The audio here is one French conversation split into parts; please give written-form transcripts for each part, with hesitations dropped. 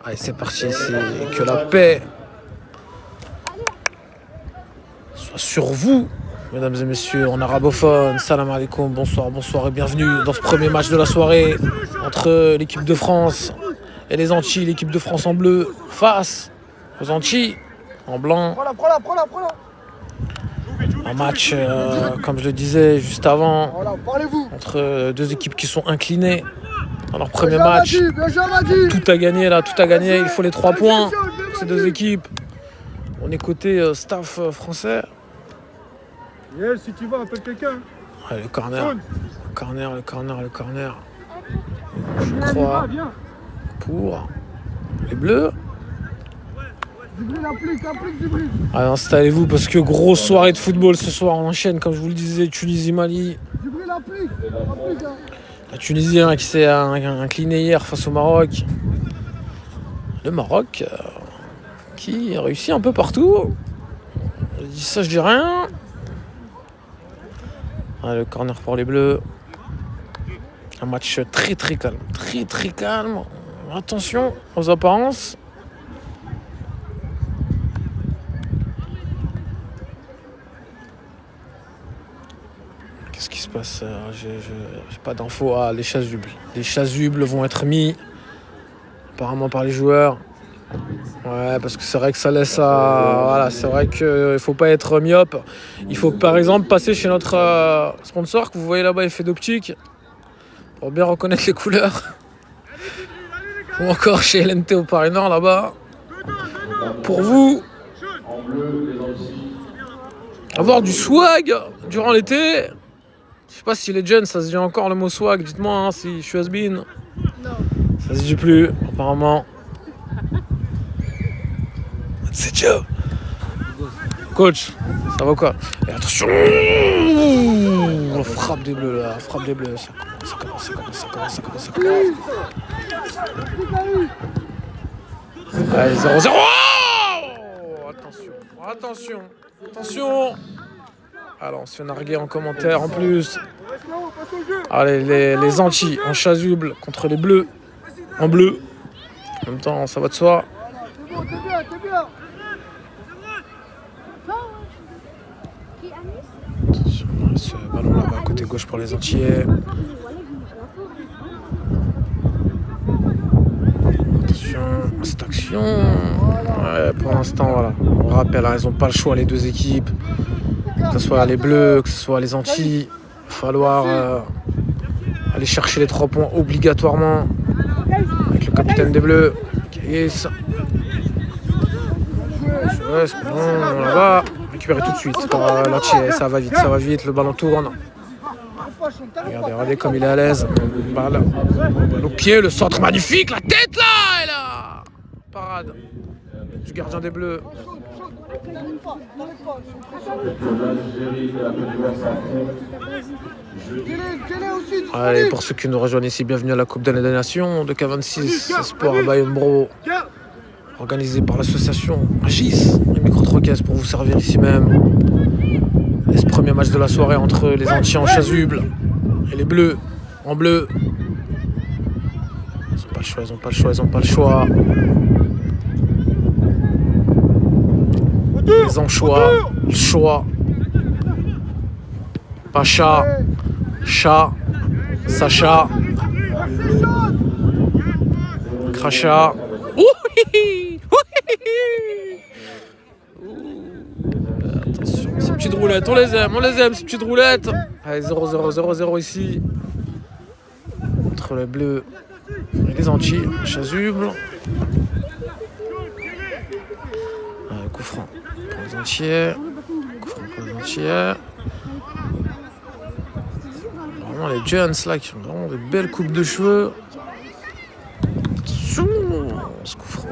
Allez, c'est parti ici. Que la paix soit sur vous, mesdames et messieurs, en arabophone. Salam alaikum, bonsoir, bonsoir et bienvenue dans ce premier match de la soirée entre l'équipe de France et les Antilles. L'équipe de France en bleu face aux Antilles en blanc. Prends-la. Un match, comme je le disais juste avant, entre deux équipes qui sont inclinées dans leur premier match. Tout a gagné là, tout a gagné. Il faut les 3 points pour ces deux équipes. On est côté staff français. Yes, si tu vas, appelle quelqu'un. Ouais, le corner. Je crois pour les Bleus. Allez, installez-vous parce que grosse soirée de football ce soir. On enchaîne, comme je vous le disais, Tunisie-Mali. La Tunisie qui s'est inclinée hier face au Maroc. Le Maroc qui réussit un peu partout. Je dis ça, je dis rien. Allez, le corner pour les Bleus. Un match très calme. Très calme. Attention aux apparences. Qu'est-ce qui se passe? J'ai pas d'infos. Ah, les chasubles. Les chasubles vont être mis apparemment par les joueurs. Ouais, parce que c'est vrai que ça laisse à... Voilà, c'est vrai qu'il faut pas être myope. Il faut par exemple passer chez notre sponsor que vous voyez là-bas, effet d'optique, pour bien reconnaître les couleurs. Ou encore chez LNT au Paris Nord là-bas. Pour vous avoir du swag durant l'été. Je sais pas si les jeunes, ça se dit encore le mot swag. Dites-moi hein, si je suis has-been. Ça se dit plus, apparemment. C'est Joe. Coach, ça va quoi? Et attention, frappe des bleus là, frappe des bleus. Ça commence. Allez, 0-0. Attention. Alors, on se fait narguer en commentaire en plus. Allez, les Antilles en chasuble contre les Bleus en bleu. En même temps, ça va de soi. Attention, ce ballon là-bas, côté gauche pour les Antillais. Attention, cette action. Ouais, pour l'instant, voilà. On rappelle, hein, ils n'ont pas le choix, les deux équipes. Que ce soit les Bleus, que ce soit les Antilles. Il va falloir aller chercher les 3 points obligatoirement. Avec le capitaine des Bleus. Yes. Ouais, c'est bon, on va récupérer tout de suite par l'Antilles. Ça va vite, le ballon tourne. Regardez comme il est à l'aise. Balle au pied, le centre magnifique, la tête là, et là. Parade du gardien des Bleus. Allez, pour ceux qui nous rejoignent ici, bienvenue à la Coupe de la Nation de K26 Sport à Bayonne Bro, organisé par l'association Agis et Micro-Troquès pour vous servir ici même. Et ce premier match de la soirée entre les Antilles en chasuble et les Bleus en bleu. Ils n'ont pas le choix. Les anchois, le choix. Pacha, chat, Sacha, crachat. Attention, ces petites roulettes, on les aime, ces petites roulettes. Allez, 0-0 ici. Entre les Bleus et les Antilles, chasuble. Coup franc pour les Antillais. Vraiment les jeunes là qui ont vraiment de belles coupes de cheveux. Attention, ce coup franc.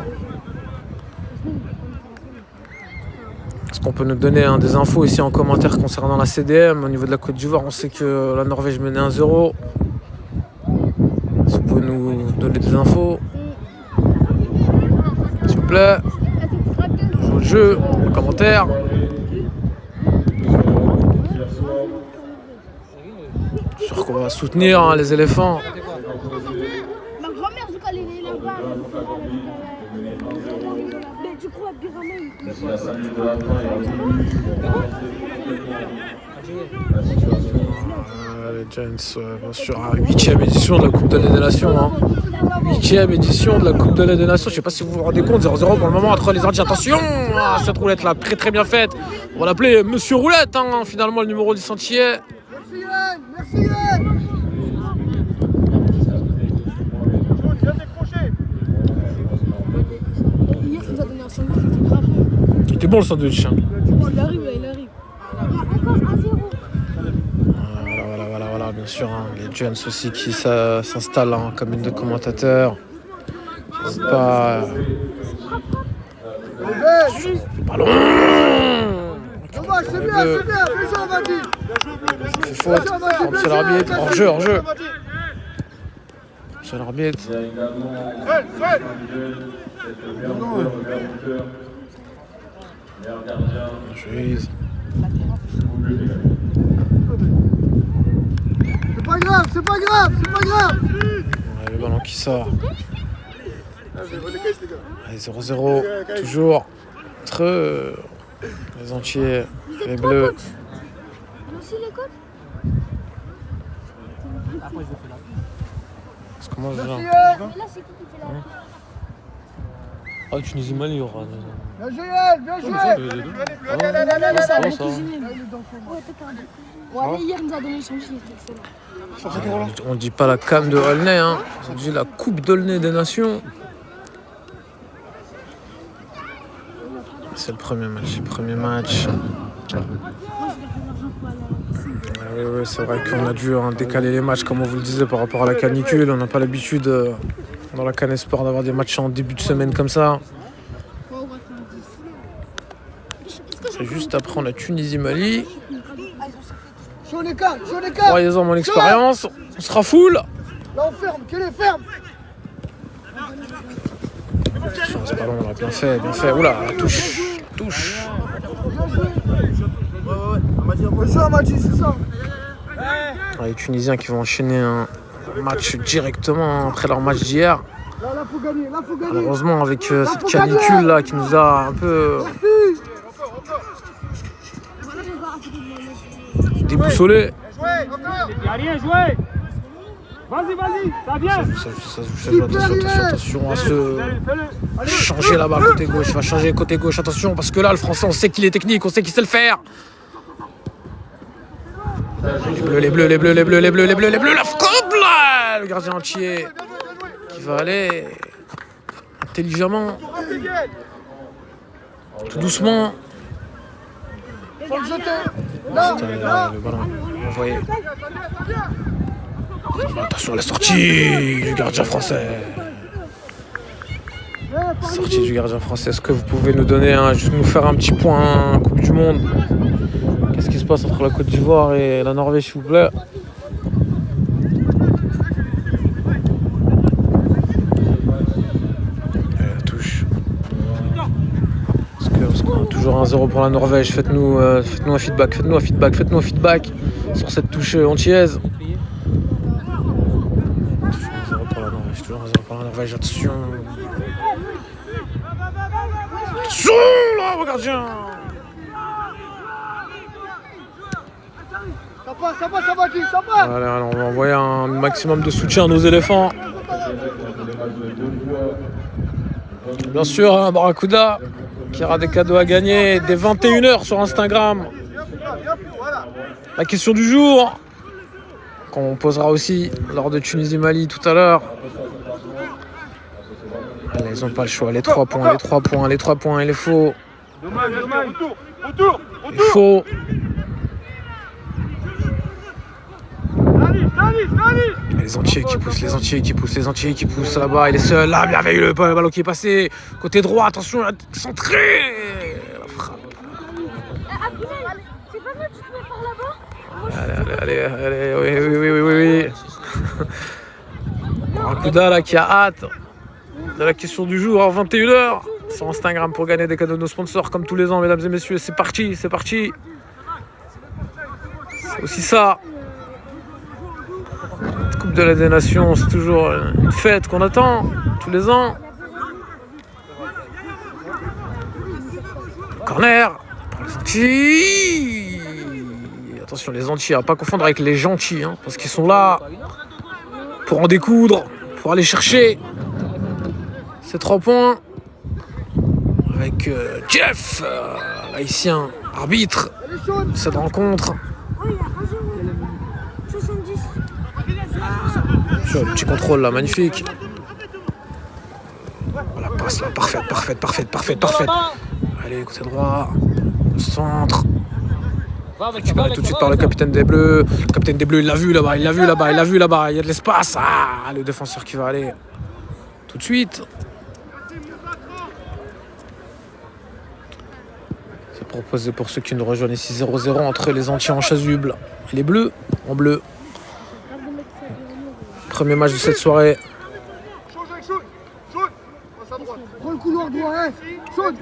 Est-ce qu'on peut nous donner des infos ici en commentaire concernant la CDM au niveau de la Côte d'Ivoire? On sait que la Norvège menait 1-0. Est-ce que vous pouvez nous donner des infos, s'il vous plaît? Jouez le jeu, en commentaire. Sûr qu'on va soutenir les éléphants. Ma grand-mère, je connais les Mais tu crois Biramel? Les Giants, bien sûr, 8e édition de la Coupe de la des Nations. Hein. 8e édition de la Coupe de la des Nations. Je sais pas si vous vous rendez compte, 0-0 pour le moment entre les Argentins. Attention, cette roulette là, très très bien faite. On va l'appeler Monsieur Roulette, hein, finalement le numéro 10 entier. Merci Yann. Merci Yann. Viens décrocher. Hier, il nous a donné un sandwich qui était grave. Il était bon le sandwich. Hein. Bon, il arrive là, il arrive. Encore 1-0. Voilà, bien sûr. Hein, les Giants aussi qui s'installent en cabine de commentateurs. C'est pas. Ballon. Dommage, c'est bien, c'est bien. Bien joué, Madi. C'est faute. C'est l'arbitre. Hors-jeu. C'est l'arbitre. Juiz. C'est pas grave, c'est pas grave, c'est pas grave. Ouais, le ballon qui sort. Allez, 0-0. Toujours entre les entiers, les bleus. Il a aussi les coachs. Ça commence déjà. Merci Yann. Mais là, c'est qui fait la. Ah, Tunisie Mali, il y aura. Bien joué Yann, bien joué. Ouais, ça a Ouais, beaucoup ça va. gêné. Ouais, peut-être un peu. Ouais, mais hier, il nous a donné le sandwich, il était excellent. On dit pas la CAN de Aulnay, hein. On dit la Coupe d'Aulnay des Nations. C'est le premier match. Oui, c'est vrai qu'on a dû décaler les matchs, comme on vous le disait, par rapport à la canicule. On n'a pas l'habitude dans la CAN Esport d'avoir des matchs en début de semaine comme ça. C'est juste après, on a Tunisie-Mali. Sur les cartes. 3 ans mon expérience, on sera full. Là on ferme, qu'elle est ferme. Attention, ce ballon, on l'a bien fait. Oula, la touche. Bien joué, Madi, c'est ça. Les Tunisiens qui vont enchaîner un match directement après leur match d'hier. Là, faut gagner, Malheureusement, avec cette canicule là qui nous a un peu déboussolé. Il n'y a rien joué. Vas-y, ça vient. Attention à se changer là-bas côté gauche. Il va changer côté gauche. Attention parce que là, le Français, on sait qu'il est technique, on sait qu'il sait le faire. Les bleus, la frappe là. Le gardien entier qui va aller intelligemment, tout doucement. Faut le jeter. Le ballon envoyé. Attention à la sortie du gardien français. Sortie du gardien français. Est-ce que vous pouvez nous donner juste nous faire un petit point Coupe du Monde? Qu'est-ce qui se passe entre la Côte d'Ivoire et la Norvège, s'il vous plaît? Allez, la touche. Parce qu'on a toujours 1-0 pour la Norvège. Faites-nous un feedback sur cette touche antillaise. Toujours 1-0 pour la Norvège, attention. Attention là, mon gardien. Ça passe. Allez, on va envoyer un maximum de soutien à nos éléphants. Bien sûr, Barracuda qui aura des cadeaux à gagner dès 21h sur Instagram. La question du jour qu'on posera aussi lors de Tunisie-Mali tout à l'heure. Allez, ils n'ont pas le choix. Les 3 points, il est faux. Dommage. Autour. Il est faux. Les entiers qui poussent là-bas. Il est seul là, bien avec le ballon qui est passé. Côté droit, attention, centré. La frappe. C'est pas mal, tu te mets par là-bas? Allez, oui. Barracuda là qui a hâte de la question du jour à 21h sur Instagram pour gagner des cadeaux de nos sponsors comme tous les ans, mesdames et messieurs. C'est parti. C'est aussi ça. Coupe de la des Nations, c'est toujours une fête qu'on attend tous les ans. Corner pour les Antilles. Attention, les Antilles, à pas confondre avec les gentils, hein, parce qu'ils sont là pour en découdre, pour aller chercher ces 3 points. Avec Jeff, l'haïtien, arbitre de cette rencontre. Sur le petit contrôle là, magnifique. La passe là, parfaite. Allez, côté droit, le centre. Récupéré tout de suite par le capitaine des Bleus. Le capitaine des Bleus, il l'a vu là-bas. Il y a de l'espace. Ah, le défenseur qui va aller tout de suite. C'est proposé pour ceux qui nous rejoignent ici 0-0 entre les Antilles en chasuble et les Bleus en bleu. Premier match de cette soirée. Prends le couloir droit, hein. Saute.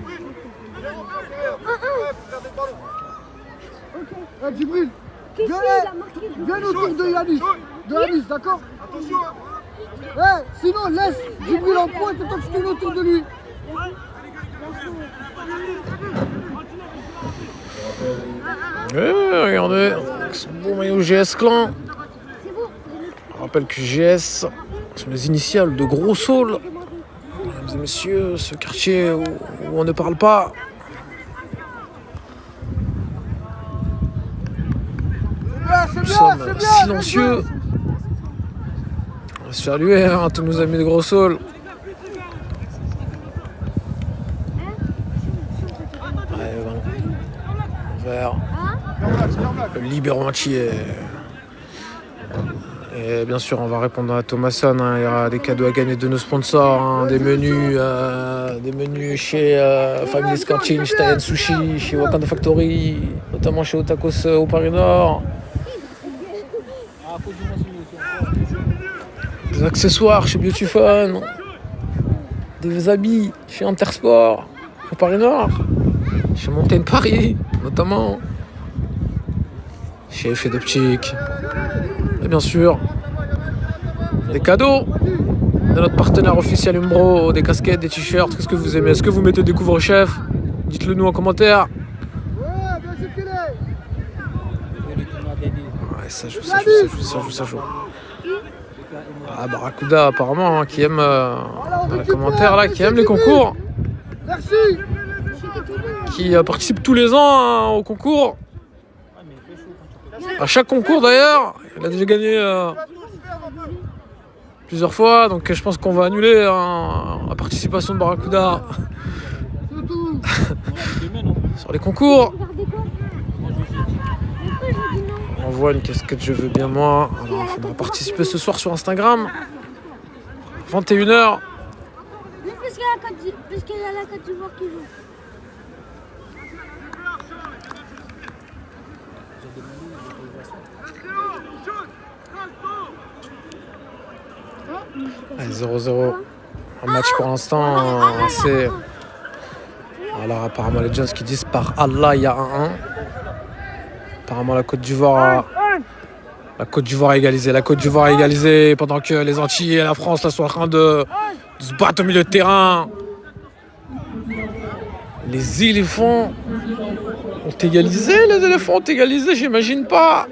Djibril, viens autour de Yanis. D'accord. Attention. Sinon, laisse Djibril en pointe et toi tu tournes autour de lui. Regardez, son beau maillot GS Clan. On rappelle que GS sont les initiales de Gros Saul. Mesdames et messieurs, ce quartier où on ne parle pas. Nous sommes silencieux. On va se faire saluer, hein, tous nos amis de Gros Saul. Vers le libéro entier. Et bien sûr, on va répondre à Thomasson. Hein. Il y aura des cadeaux à gagner de nos sponsors, hein. Des menus chez Family Canteen, chez Tayan Sushi, chez Wakanda Factory, notamment chez Otakos au Paris Nord. Des accessoires chez Beautyphone, des habits chez Intersport au Paris Nord, chez Montaigne Paris notamment, chez Effet d'Optique. Et bien sûr, des cadeaux de notre partenaire officiel Umbro, des casquettes, des t-shirts. Qu'est-ce que vous aimez? Est-ce que vous mettez des couvre-chefs? Dites-le nous en commentaire. Ouais, ça joue. Ah, Barracuda apparemment, hein, qui aime dans les commentaires là, qui aime les concours. Merci. Qui participe tous les ans, hein, au concours. À chaque concours d'ailleurs, il a déjà gagné plusieurs fois, donc je pense qu'on va annuler la participation de Barracuda sur les concours. On voit une casquette je veux bien moi. Alors il faudra participer ce soir sur Instagram. 21h. Puisqu'il y a la Côte d'Ivoire qui joue. Allez, 0-0. Un match pour l'instant assez. Alors apparemment les Jones qui disent par Allah il y a 1-1. Apparemment la Côte d'Ivoire a égalisé. Pendant que les Antilles et la France là, sont en train de se battre au milieu de terrain. Les éléphants ont égalisé, j'imagine pas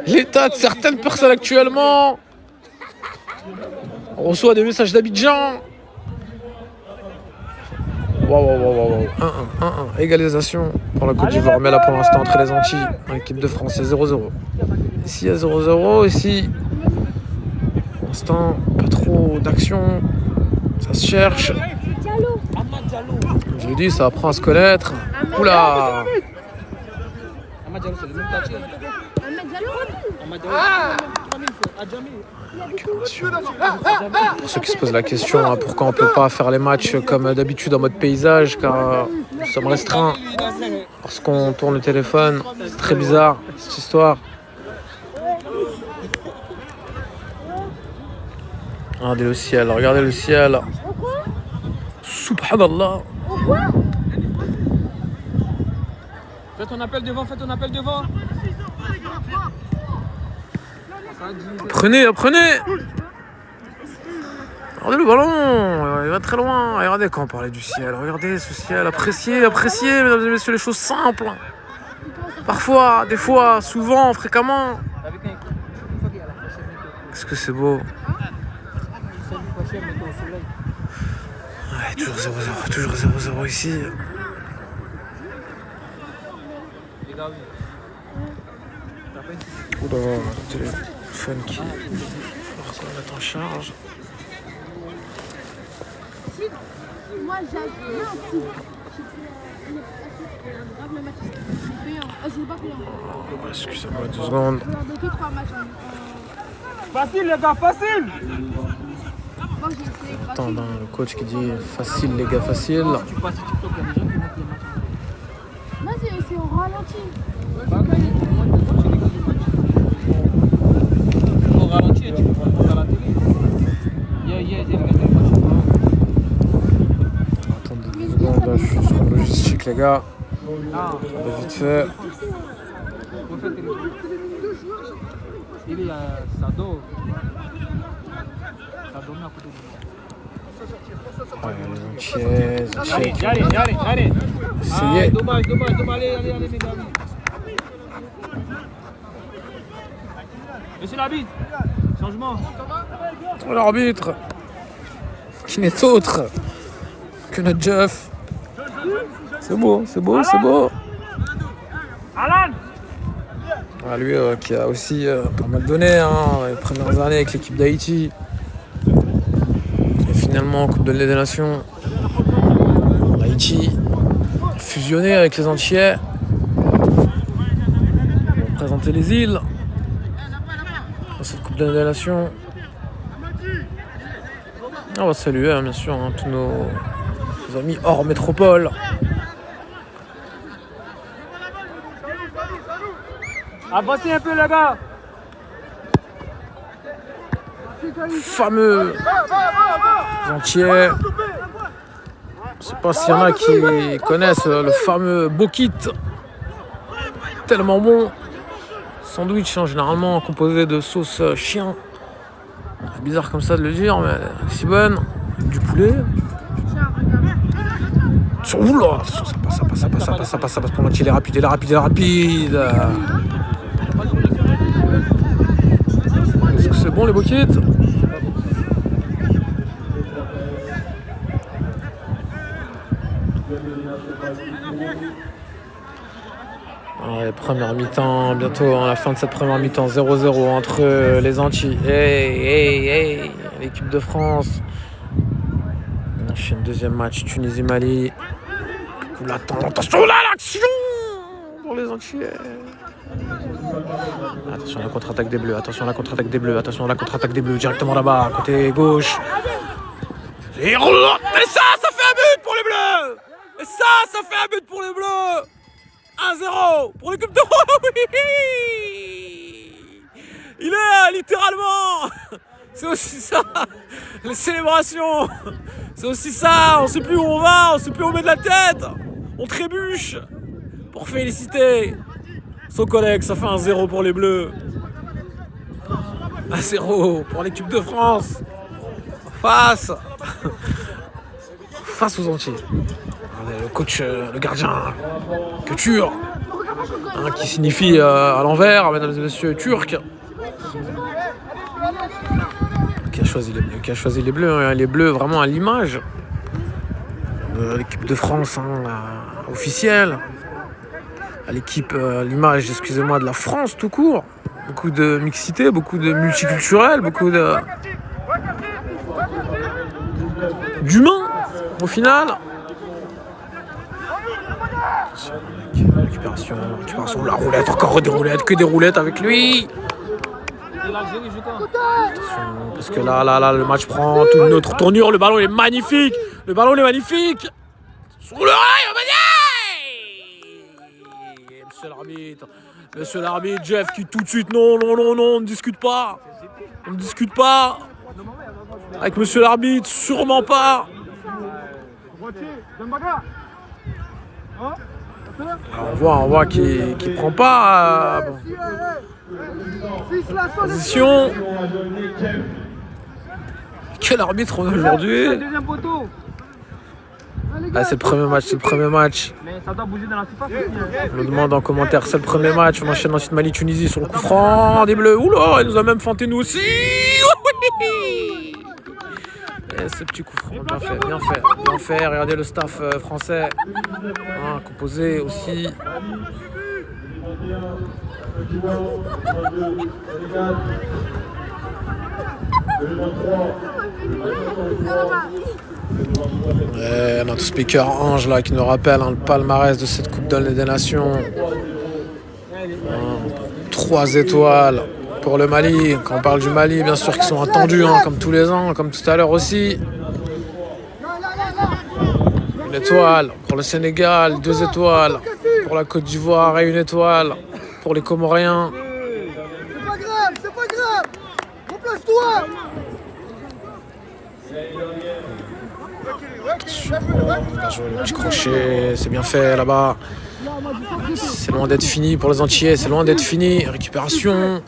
l'état de certaines personnes actuellement. On reçoit des messages d'Abidjan. Wow. 1-1. Égalisation pour la Côte d'Ivoire. Mais là pour l'instant entre les Antilles et l'équipe de France, c'est 0-0. Ici il y a 0-0. Ici, pour l'instant, pas trop d'action. Ça se cherche. Je vous dis, ça apprend à se connaître. Oula! Pour ceux qui se posent la question, hein, pourquoi on ne peut pas faire les matchs comme d'habitude en mode paysage, car nous sommes restreints lorsqu'on tourne le téléphone. C'est très bizarre cette histoire. Regardez le ciel. Subhanallah. Fais ton appel devant. Apprenez. Regardez le ballon, il va très loin. Et regardez quand on parlait du ciel, regardez ce ciel, appréciez, mesdames et messieurs, les choses simples. Parfois, des fois, souvent, fréquemment. Qu'est-ce que c'est beau. Ouais, toujours 0-0 ici. Oula, le téléphone qui... Il faut qu'on le mette en charge. Moi, j'avais Excusez-moi 2 secondes. Facile les gars, facile. Attends, le coach qui dit facile les gars, facile. Là, c'est au ralenti. Au ralenti, tu peux prendre à la télé. Attendez 2 secondes, là je suis sur le logistique les gars. Vite fait. Il est à Sado. Sado, mais à côté de Ouais, les entiers. Allez. Essayez. Dommage, allez, les gars. Monsieur l'arbitre, changement. L'arbitre, qui n'est autre que notre Jeff. C'est beau. Alan. Ah, lui qui a aussi pas mal donné les premières années avec l'équipe d'Haïti. Et finalement, Coupe de Ligue des Nations, Haïti fusionné avec les Antillais pour représenter les îles dans cette Coupe de Ligue des Nations. On va saluer bien sûr tous nos amis hors métropole. Avancez un peu les gars. Fameux Antillais. Je sais pas s'il y en a qui connaissent le fameux Bokit. Tellement bon. Sandwich généralement composé de sauce chien. C'est bizarre comme ça de le dire, mais si bonne. Du poulet. Oula, ça passe pour l'Antillais. Il est rapide. Est-ce que c'est bon les Bokits? Ouais, première mi-temps, bientôt à la fin de cette première mi-temps, 0-0 entre les Antilles et l'équipe de France. On enchaîne deuxième match, Tunisie-Mali. Attention là, l'action pour les Antillais. Attention à la contre-attaque des Bleus, attention à la contre-attaque des Bleus, directement là-bas, côté gauche. Et ça fait un but pour les Bleus. Et ça fait un but pour les Bleus. 1-0 pour l'équipe de France. Il est littéralement. C'est aussi ça, les célébrations. C'est aussi ça, on sait plus où on va, on sait plus où on met de la tête. On trébuche pour féliciter son collègue. Ça fait 1-0 pour les Bleus. 1-0 pour l'équipe de France. Face aux Antillais. Le coach, le gardien, Couture, qui signifie à l'envers, mesdames et messieurs, turc. Qui a choisi les Bleus, les Bleus vraiment à l'image de l'équipe de France officielle, à l'image, excusez-moi, de la France tout court. Beaucoup de mixité, beaucoup de multiculturel, beaucoup d'humain au final. Récupération, la roulette, encore des roulettes, que des roulettes avec lui. Attention, parce que là, le match prend toute une autre tournure. Le ballon est magnifique. Sous le rail, Monsieur l'arbitre, Jeff qui tout de suite, non, on ne discute pas. Avec monsieur l'arbitre, sûrement pas. Alors, on voit qu'il prend pas position. Quel arbitre on a aujourd'hui? Deuxième poteau. Ah, c'est le premier match, c'est le premier match. Mais ça doit bouger dans la surface aussi. On nous demande en commentaire, c'est le premier match. On enchaîne ensuite Mali-Tunisie sur le coup franc des Bleus. Oula, il nous a même feinté nous aussi. Et ce petit coup franc, bien fait, bien fait, bien fait. Regardez le staff français, hein, composé aussi. Et notre speaker Ange là qui nous rappelle le palmarès de cette Coupe des Nations. 3 étoiles pour le Mali. Quand on parle du Mali, bien sûr qu'ils sont attendus, hein, comme tous les ans, comme tout à l'heure aussi. 1 étoile pour le Sénégal, 2 étoiles pour la Côte d'Ivoire et 1 étoile pour les Comoriens. C'est pas grave, c'est pas grave. Replace-toi. Bien joué le petit crochet, c'est bien fait là-bas. C'est loin d'être fini pour les Antillais, c'est loin d'être fini. Récupération,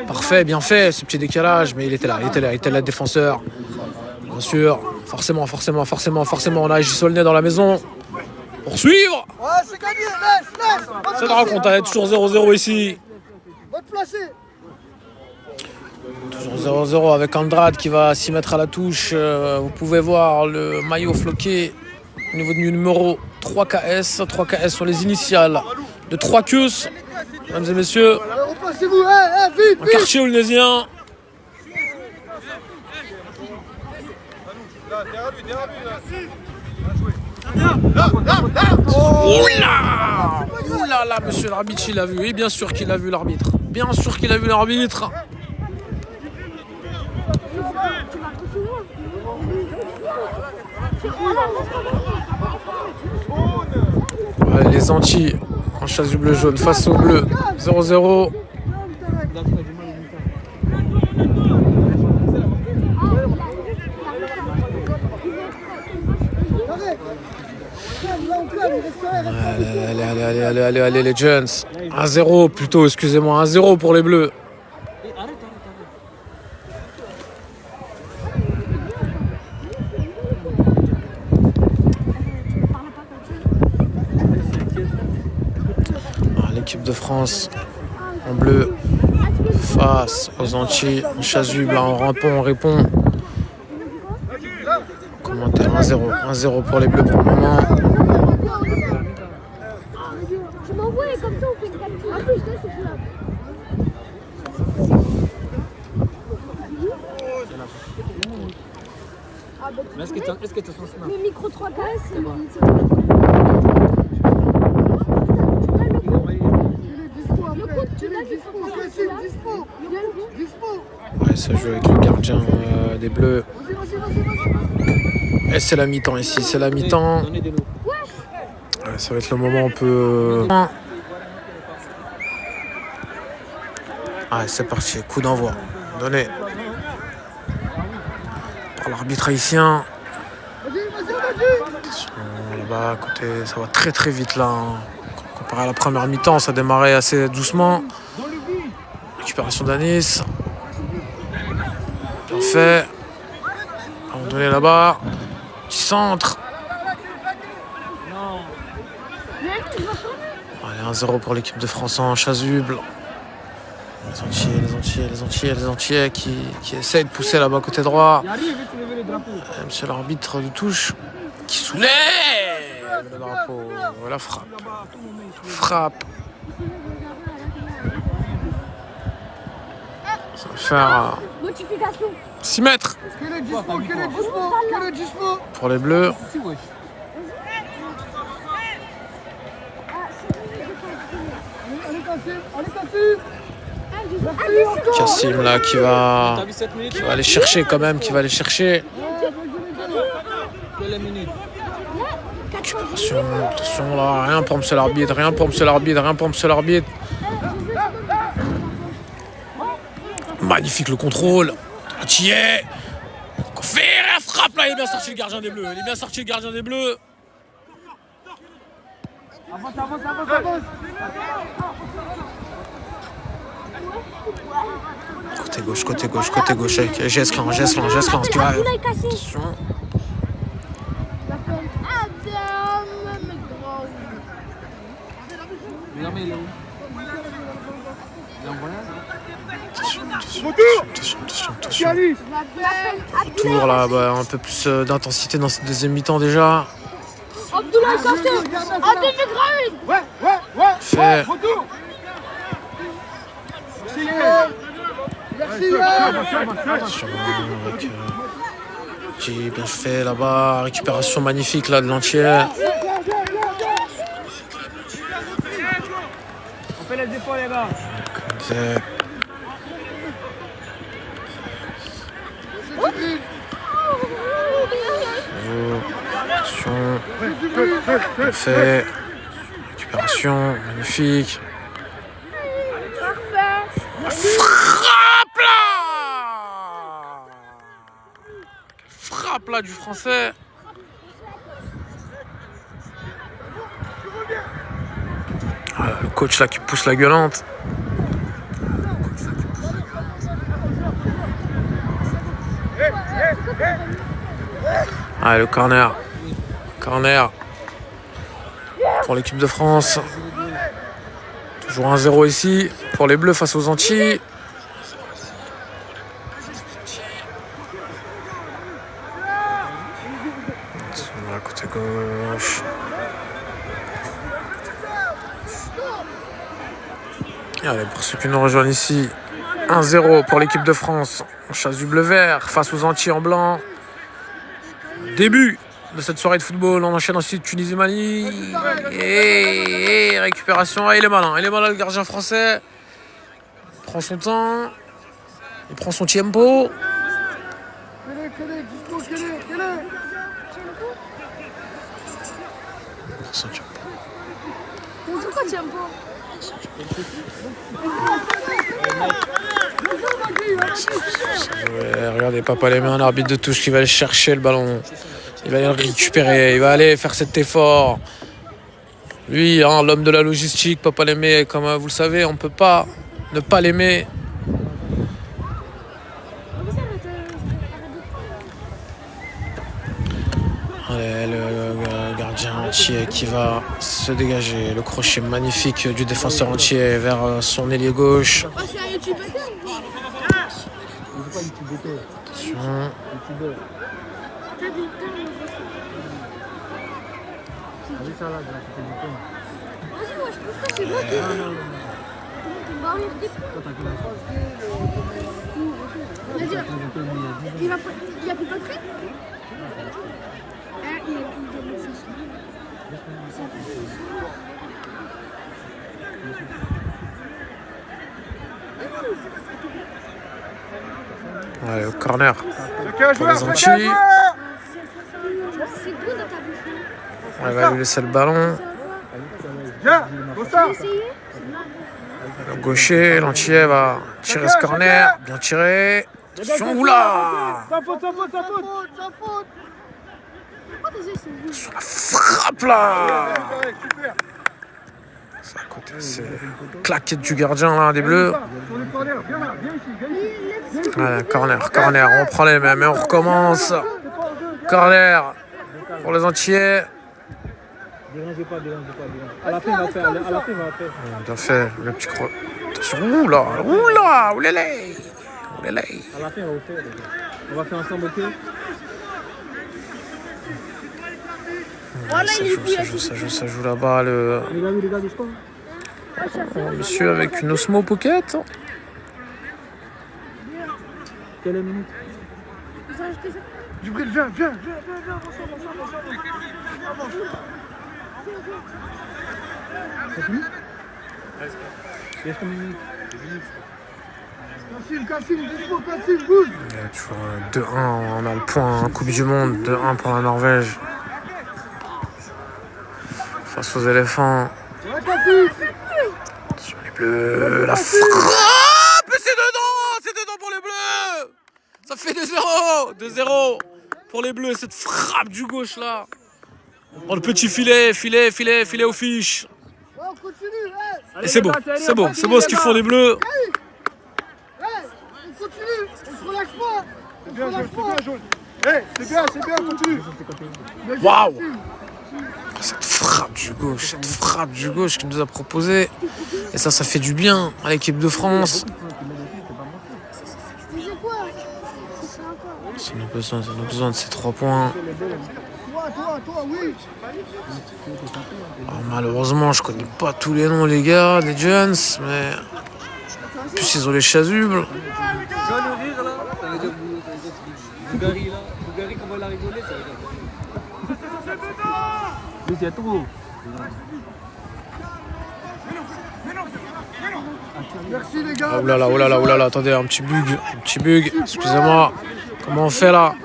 parfait, bien fait, ce petit décalage, mais il était là, le défenseur. Bien sûr, forcément, on a J. Solnay dans la maison. Poursuivre. Ouais, c'est gagné, laisse. C'est drôle qu'on est toujours 0-0 ici. Va te placer. Toujours 0-0 avec Andrade qui va s'y mettre à la touche. Vous pouvez voir le maillot floqué au niveau du numéro 3KS. 3KS sur les initiales de 3 queues. Mesdames et messieurs, Replacez-vous, vite, un quartier oulnésien. Oula! Oula là, monsieur l'arbitre, il a vu. Et bien sûr qu'il a vu l'arbitre. Bien sûr qu'il a vu l'arbitre. Ouais, les Antilles en chasse du bleu-jaune face au bleu. 0-0. Allez, les Jeunes. 1-0 plutôt, excusez-moi. 1-0 pour les Bleus. L'équipe de France en bleu face aux Antilles. En chasuble, en rampon, on répond. Commentaire 1-0. 1-0 pour les Bleus pour le moment. Tu m'envoies et comme ça on fait une capture. En plus, là, c'est là. Mais est-ce que tu as son snap? Le micro 3KS, c'est bon. Ouais, ça joue avec le gardien des Bleus. Et c'est la mi-temps ici, c'est la mi-temps. Ouais, ça va être le moment où on peut... Ouais, c'est parti, coup d'envoi. Donné par l'arbitre haïtien. Attention, là-bas, à côté, ça va très très vite là. Hein. Comparé à la première mi-temps, ça démarrait assez doucement. Récupération d'Anis. Bien fait. On va donner là-bas. Petit centre. Allez, 1-0 pour l'équipe de France en chasuble. Les Antillais qui essayent de pousser là-bas côté droit. Monsieur l'arbitre de touche qui soulève le drapeau. La frappe. Frappe. Ça va faire 6 mètres Quel est dispo pour les Bleus. Kassim là qui va aller chercher quand même, Récupération, attention là, rien pour monsieur l'arbitre. Magnifique le contrôle. Antillais. La frappe là, il est bien sorti le gardien des Bleus. Avance. Côté gauche, côté gauche, côté gauche. Geste lent, geste lent, geste lent. Tu vois. Attention. Mais il est où? Il est en voyage? Attention. Retour là, bah, un peu plus d'intensité dans cette deuxième mi-temps déjà. Abdoulaye Kassé. Ouais. Fait. Retour. Merci. Attention, avec, qui bien fait là-bas. Récupération magnifique là de l'entier. On fait les efforts, les gars. Fait. Attention. Fait. Récupération magnifique. Frappe là! Frappe là du français. Ah, le coach là qui pousse la gueulante. Ah, le corner. Corner pour l'équipe de France. Toujours 1-0 ici pour les Bleus face aux Antilles. Là, côté gauche. Et allez, pour ceux qui nous rejoignent ici, 1-0 pour l'équipe de France. On chasse du bleu vert face aux Antilles en blanc. Début de cette soirée de football. On enchaîne ensuite Tunisie-Mali. Et récupération. Ah, il est malin le gardien français. Il prend son temps. Il prend son tempo. Ouais, regardez, Papa les mains, l'arbitre de touche qui va aller chercher le ballon. Il va aller le récupérer, il va aller faire cet effort. Lui, hein, l'homme de la logistique, Papa Lémé, comme vous le savez, on ne peut pas ne pas l'aimer. Allez, le gardien entier qui va se dégager. Le crochet magnifique du défenseur entier vers son ailier gauche. Attention. Il a plus pas de prix. Ouais, au corner pour les Antilles. On va lui laisser le ballon. Le gaucher, l'Antillais va tirer ce corner. Bien tiré. Attention, oula! Sa faute. Sur la frappe là! C'est à côté, c'est claquette du gardien là, des Bleus. Ouais, corner, on prend les mêmes et on recommence. Corner pour les Antillais. Dérangez pas. À la fin, il va faire. Bien fait, le petit croc. Attention, oula, oulélé. À la fin, il va faire. On va faire ensemble, ok? Ça joue là-bas, le Les gars, du sport. monsieur avec une Osmo Pocket. Quelle est la minute? Djibril, viens. C'est fini? Il reste combien de minutes? Cassim, bouge. Il y a toujours 2-1, on a le point, Coupe du Monde, 2-1 pour la Norvège. Face aux éléphants. Sur les Bleus, la frappe, c'est dedans pour les Bleus. Ça fait 2-0 pour les Bleus, cette frappe du gauche là. Oh, le petit filet aux fiches. Et c'est beau ce qu'ils font les Bleus. bien, jaune. Hey, c'est bien, continue. Waouh! Cette frappe du gauche qu'il nous a proposé. Et ça fait du bien à l'équipe de France. C'est quoi? C'est encore. Ça a besoin de ces 3 points. Toi, oui. Alors, malheureusement, je connais pas tous les noms, les gars, des jeunes, mais. En plus, ils ont les chasubles. John au rire là, ça veut dire Bougari là. Bougari, comment il a rigolé, ça veut dire. Mais c'est trop. Merci les gars. Oh là là, attendez, un petit bug, excusez-moi. Comment on fait là?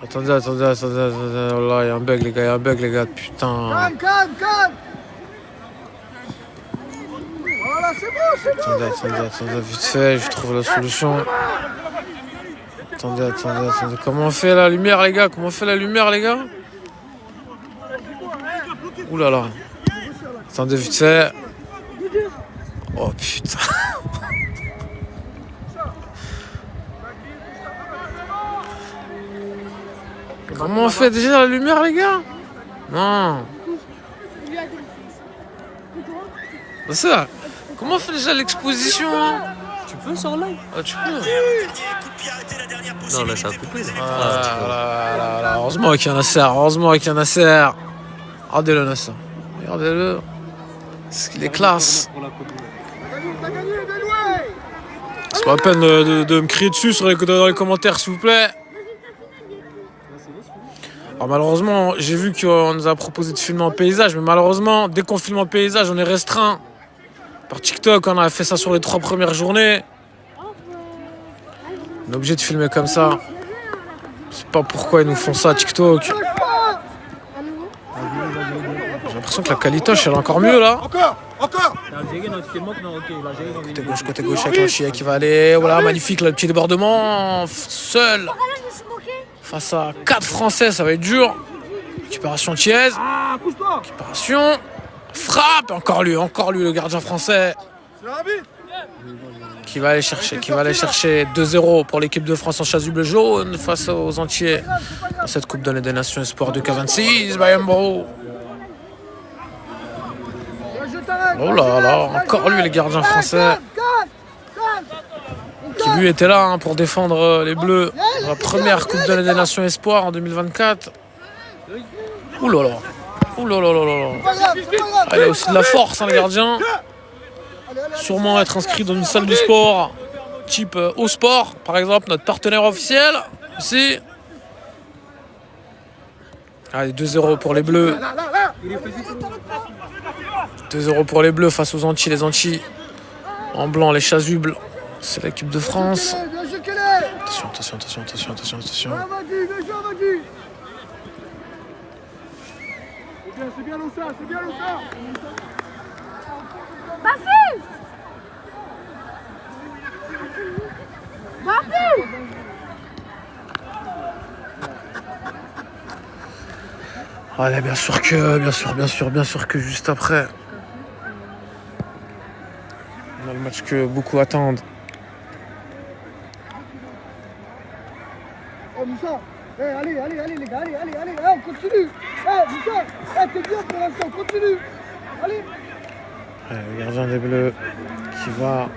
Attendez, oh là, il y a un bug les gars, putain. Calme. Voilà, c'est bon. Attendez, vite fait, je trouve la solution. Attendez, comment on fait la lumière les gars? Ouh là là. Attendez, vite fait. Oh putain. Comment on fait déjà la lumière les gars? Non. C'est ça. Comment on fait déjà l'exposition hein? Tu peux sur live? Ah, tu peux. Non, là, ça a coupé. Voilà. Heureusement qu'il y en a Nasser. Regardez-le, Nasser. Regardez-le. C'est qu'il est classe. T'as gagné, Deloué. C'est pas la peine de me crier dessus dans les commentaires, s'il vous plaît. Alors malheureusement, j'ai vu qu'on nous a proposé de filmer en paysage, mais malheureusement, dès qu'on filme en paysage, on est restreint. Par TikTok, on a fait ça sur les 3 premières journées. On est obligé de filmer comme ça. Je sais pas pourquoi ils nous font ça, TikTok. J'ai l'impression que la qualitoche, elle est encore mieux là. Encore. Côté gauche avec un chien qui va aller. Voilà, magnifique, là, le petit débordement. Seul. Face à 4 Français, ça va être dur. Récupération Thiez. Récupération. Frappe. Encore lui, le gardien français. Qui va aller chercher 2-0 pour l'équipe de France en chasuble jaune face aux Entiers. Dans cette Coupe des Nations Espoir de K26. Bayambro. Oh là là, encore lui, les gardiens français. Qui lui était là hein, pour défendre les Bleus dans la première Coupe des Nations Espoir en 2024. Ouh là là. Il a aussi de la force, hein, le gardien. Sûrement être inscrit dans une salle du sport, type Au Sport, par exemple, notre partenaire officiel. Ici. Allez, 2-0 pour les Bleus. 2-0 pour les Bleus face aux Antilles. Les Antilles en blanc, les chasubles. C'est l'équipe de France. Attention. C'est bien Loussa. Allez, bien sûr que juste après, on a le match que beaucoup attendent. Oh Moussa, allez les gars, allez, on continue. Moussa, t'es bien pour l'instant, continue. Allez. Le gardien des Bleus qui va.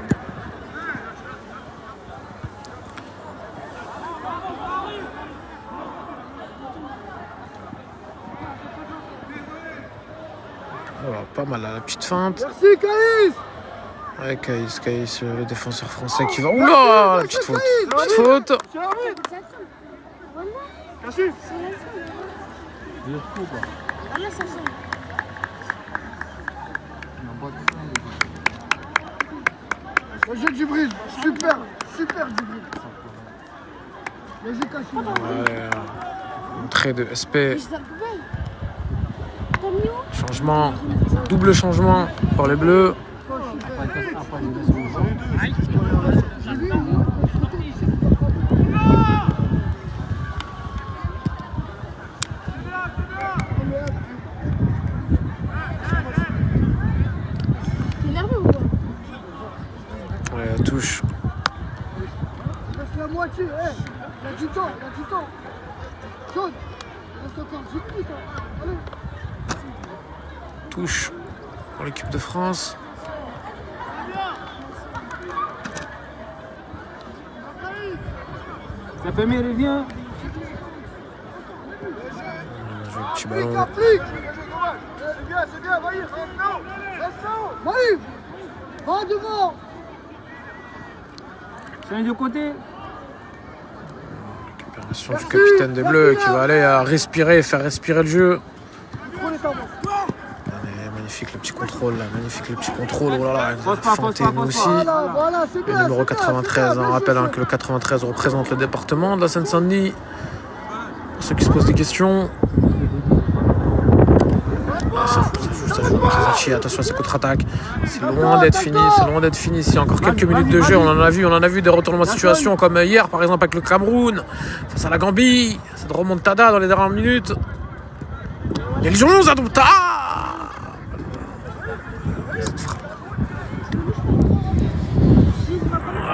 Voilà, pas mal là, la petite feinte. Merci Caïs. Ouais, Caïs, le défenseur français qui va. Oula, la petite faute. Cachu. J'ai Djibril, super Djibril. Vas-y Cachu. Ouais, entrée de SP. Changement, double changement pour les Bleus. Laisse la moitié il y a du temps, il y a du temps. Jaune, il reste encore 10 minutes. Allez. Touche pour l'équipe de France. Ça fait mieux, viens. Petit ballon. Applique. C'est bien, Maïf. Maïf, va devant. Change de côté. Récupération du capitaine des Bleus qui va aller à respirer, faire respirer le jeu. Allez, magnifique le petit contrôle là, magnifique le petit contrôle. Oh là là, nous aussi. Voilà, c'est bien. Le numéro 93, on rappelle que le 93 représente le département de la Seine-Saint-Denis. Pour ceux qui se posent des questions. Ça joue. Attention à ces contre-attaques. C'est loin d'être fini. Il y a encore quelques minutes de jeu. On en a vu des retournements de situation comme hier, par exemple avec le Cameroun face à la Gambie. C'est de remontada dans les dernières minutes. Il y a le 11 Adopta.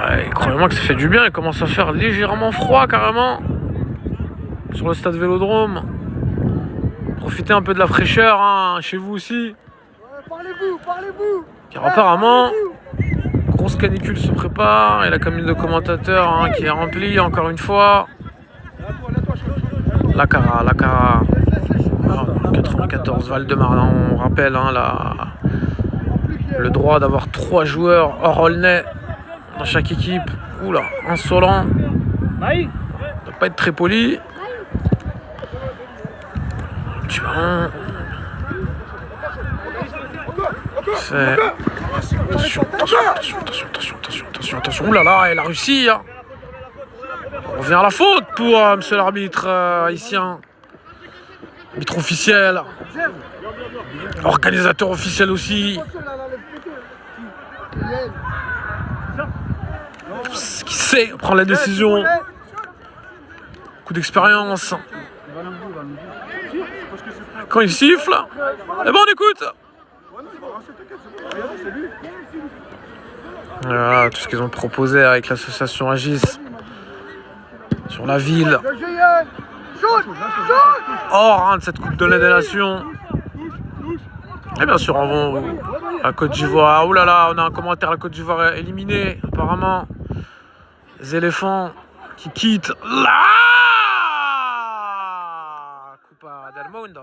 Ouais, croyez-moi que ça fait du bien. Il commence à faire légèrement froid carrément sur le stade Vélodrome. Profitez un peu de la fraîcheur hein, chez vous aussi. Parlez-vous. Car apparemment, grosse canicule se prépare et la cabine de commentateurs hein, qui est remplie encore une fois. La Cara. 94 Val-de-Marne, on rappelle hein, le droit d'avoir 3 joueurs hors Aulnay dans chaque équipe. Oula, insolent. Ne doit pas être très poli. Petit ballon. C'est... Attention. Ouh là là, elle a réussi. Hein. On revient à la faute pour monsieur l'arbitre haïtien. Arbitre officiel. Organisateur officiel aussi. Qui sait prendre la décision. Coup d'expérience. Quand il siffle, eh ben on écoute. Voilà tout ce qu'ils ont proposé avec l'association Agis sur la ville. Hors hein, de cette Coupe de la Nation. Et bien sûr, on va à Côte d'Ivoire. Ouh là là, on a un commentaire, la Côte d'Ivoire est éliminée, apparemment. Les éléphants qui quittent la Coupa del Mundo.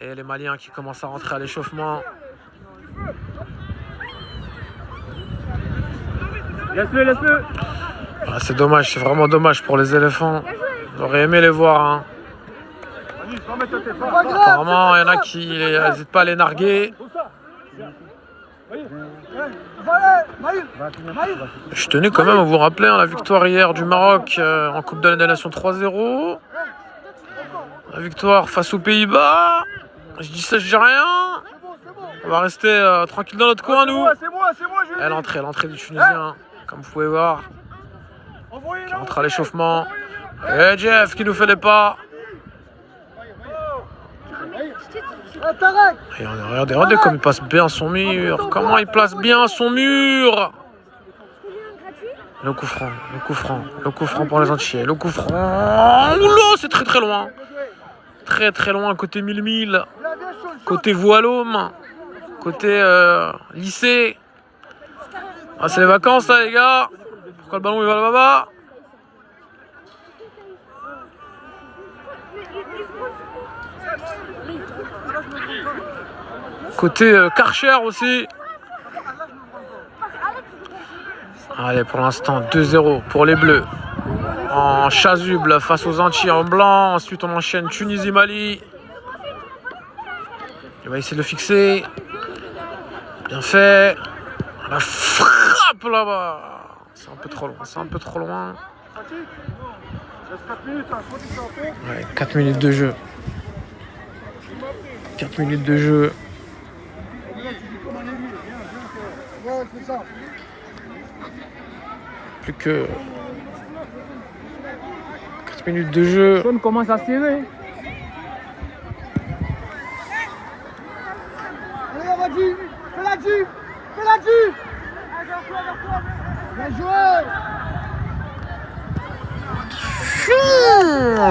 Et les Maliens qui commencent à rentrer à l'échauffement. Laisse-le. Ah, c'est dommage, c'est vraiment dommage pour les éléphants. On aurait aimé les voir. Hein. Apparemment, il y en a qui n'hésitent pas à les narguer. Je tenais quand même à vous rappeler hein, la victoire hier du Maroc en Coupe de la Nation 3-0. La victoire face aux Pays-Bas. Je dis ça, je dis rien. On va rester tranquille dans notre coin, nous. Et l'entrée du Tunisien, comme vous pouvez voir. Qui rentre à l'échauffement. Et Jeff qui nous fait les pas. Et regardez comme il passe bien son mur. Comment il place bien son mur. Le coup franc pour les Antillais. Le coup franc. Oula, c'est très loin. Très loin côté 1000. Côté Voilôme. Côté lycée. Ah, c'est les vacances là les gars. Pourquoi le ballon il va là-bas? Côté Karcher aussi. Allez, pour l'instant 2-0 pour les Bleus. En chasuble face aux Antillais en blanc. Ensuite on enchaîne Tunisie-Mali. Il va essayer de le fixer. Bien fait. La frappe là-bas. C'est un peu trop loin. Ouais, 4 minutes de jeu. Plus que 4 minutes de jeu. On commence à serrer. Allez, fais la Bien joué.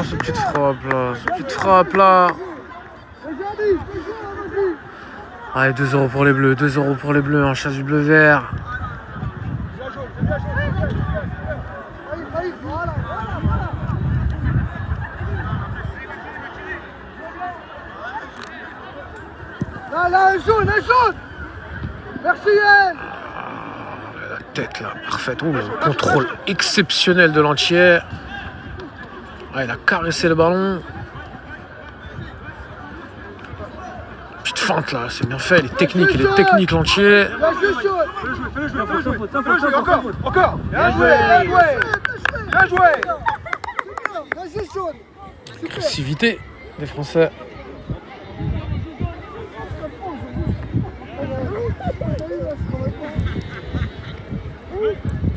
Cette petite frappe là. Cette petite frappe là. Allez, 2-0 pour les bleus. 2-0 pour les bleus en chasse du bleu vert. Là, un jaune. Merci, Yann. La tête là, parfaite. Oh, le contrôle exceptionnel de l'entier. Ah, il a caressé le ballon. Petite feinte là, c'est bien fait. Il est technique l'entier. Là, je suis chaud. Encore. Bien joué. Là, je suis chaud. Agressivité des Français.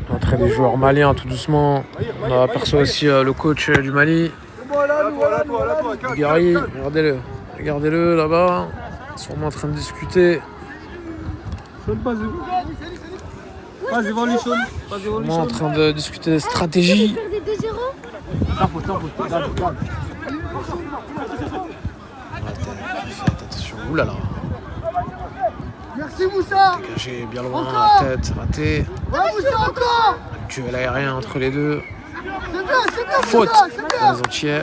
L'entrée des joueurs maliens tout doucement. On aperçoit aussi le coach du Mali. Gary, regardez-le là-bas. Ils sont en train de discuter. Vas-y, va lui chaud. Ils sont en train de discuter des stratégies. Attention, oulala. Merci, Moussa. Dégagé bien loin, Encore. la tête, raté. Ouais, Moussa, encore. Duel aérien entre les deux. C'est bien, Faute Moussa, c'est pour bien. les entiers.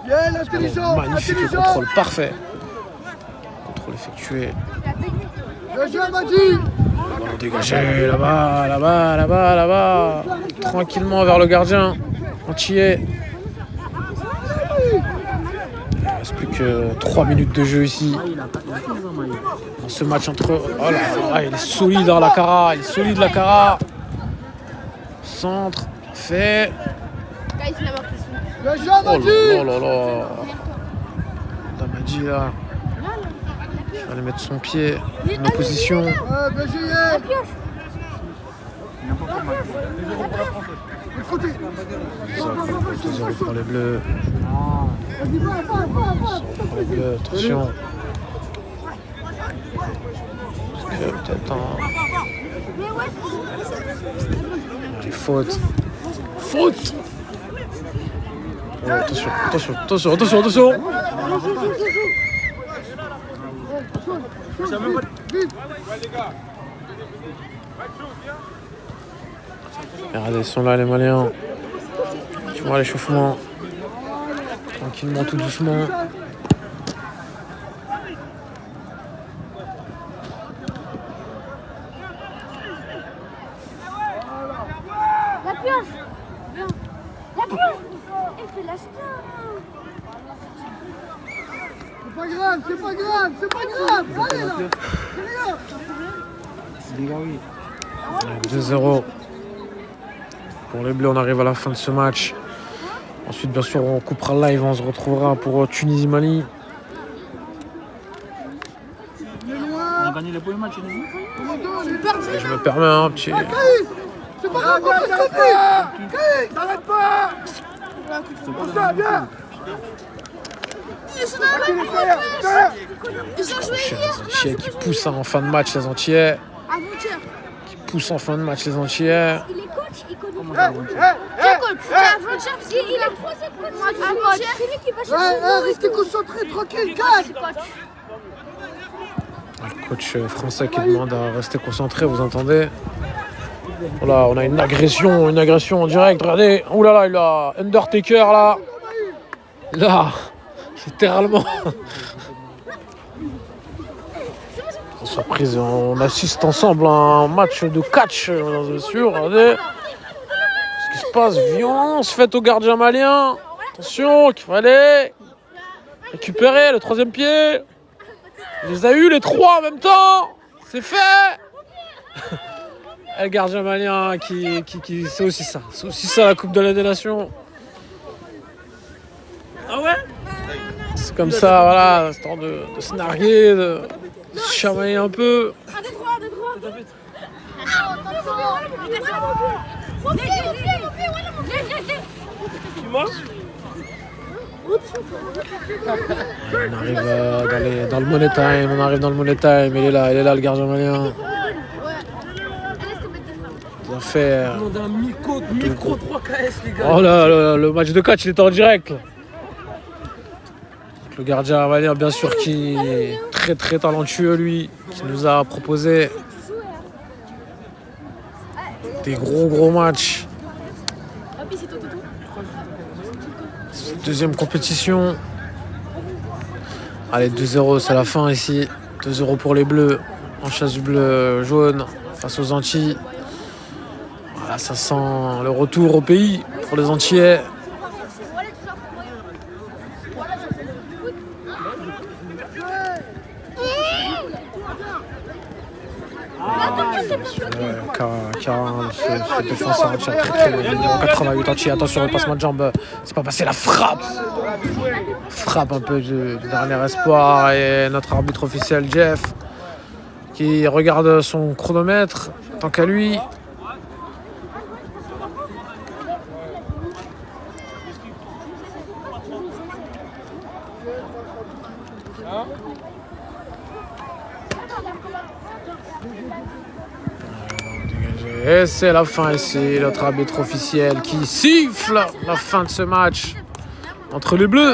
Bien, intelligent. Magnifique le contrôle parfait. Contrôle effectué. Bien joué, Madi. Ballon dégagé là-bas. Tranquillement vers le gardien. Entier. Il ne reste plus que 3 minutes de jeu ici. Dans ce match entre. Oh là là, il est solide la Cara. Centre. Fait. Bien joué, Oh Madi. là. Damadi là. Il va aller mettre son pied en opposition. Bien joué, Yann. Écoutez. 2-0 pour les bleus. Vas-y, va. Pour les bleus, attention. Parce que peut-être un. Allez, faute. Oh, attention. Regardez, ils sont là les Maliens. Tu vois l'échauffement. Tranquillement, tout doucement. La pioche. Elle fait la star. C'est pas grave. Allez, là. C'est rien. 2-0 pour les Bleus. On arrive à la fin de ce match. Ensuite, bien sûr, on coupera le live. On se retrouvera pour Tunisie-Mali. On a gagné les premiers matchs, Tunisie. Je me permets un petit. C'est pas grave, on peut stopper. T'arrêtes pas. Moussa, viens. Ils sont dans la même Ils ont joué Les hier. entiers qui poussent en fin de match les entiers. Avant-hier. Qui poussent en fin de match les entiers. Il est coach, il connaît. Quel coach? C'est avant-hier, parce qu'il est troisième coach. Avant-hier, c'est lui qui va chercher. Restez concentrés, tranquille, calme. Le coach français qui demande à rester concentré, vous entendez? Voilà, on a une agression en direct. Regardez, oulala, il a Undertaker là. Là, littéralement. Surprise, on assiste ensemble à un match de catch, bien sûr. Regardez ce qui se passe, violence faite au gardien malien. Attention, qu'il fallait récupérer le troisième pied. Il les a eu les trois en même temps. C'est fait. Le gardien malien qui c'est aussi ça. C'est aussi ça la Coupe de la Nations. Ah ouais? C'est comme ça, voilà, histoire de se narguer, de se chamailler un peu. Un des trois. Tu manges? On arrive dans le money time, il est là le gardien malien. Ça fait. On demande un micro 3 KS, les gars. Oh là là, le match de catch, il était en direct. Là. Le gardien Avalien, bien sûr, qui est très très talentueux, lui, qui nous a proposé des gros matchs. Deuxième compétition. Allez, 2-0, c'est la fin ici. 2-0 pour les Bleus, en chasse du bleu jaune face aux Antilles. Voilà, ça sent le retour au pays pour les Antillais. Karin, ce défenseur entier très très bien. 88 entier, attention, le passement de jambe, c'est pas passé, la frappe. Frappe un peu du dernier espoir et notre arbitre officiel Jeff qui regarde son chronomètre tant qu'à lui. Et c'est la fin ici, notre arbitre officiel qui siffle la fin de ce match entre les Bleus